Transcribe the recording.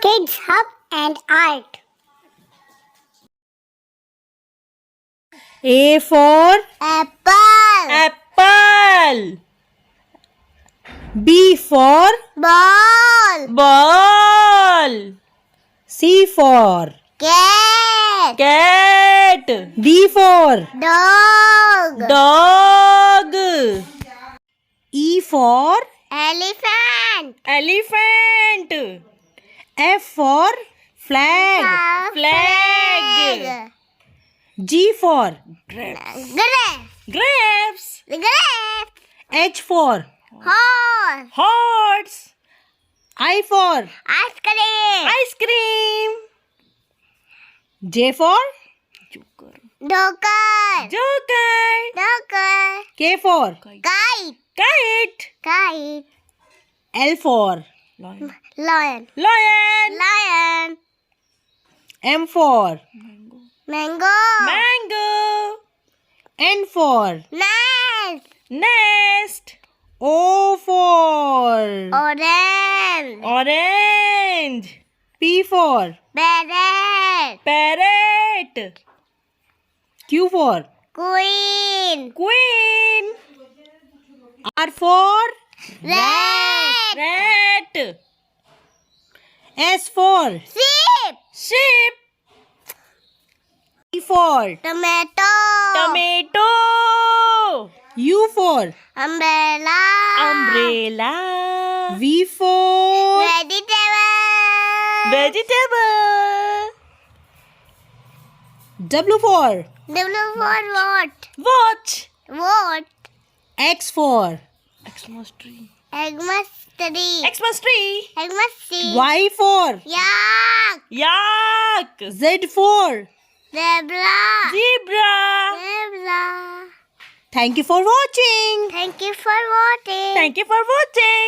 Kids Hub and Art. A for Apple. apple. B for Ball. ball. C for Cat. cat. D for Dog. dog. E for Elephant. elephant. F for flag. Flag. G for Grape. grapes. Grape. H for Horse. horse. I for Ice cream. ice cream. J for Joker. joker. Joker. K for Kite. kite. Kite. L for Lion. lion. Lion. M for Mango. mango. N for Nest. nest. O for Orange. orange. P for Parrot. parrot. Q for Queen. queen. R for Rat. rat. S for Sheep. sheep. T for Tomato. tomato. U for Umbrella. umbrella. V for Vegetable. vegetable. W for W for what? watch. What? X for Xmas tree. Xmas tree. Xmas tree. Xmas tree. Y for Yak. yak. Z for Zebra. zebra. Zebra. Thank you for watching. Thank you for watching. Thank you for watching.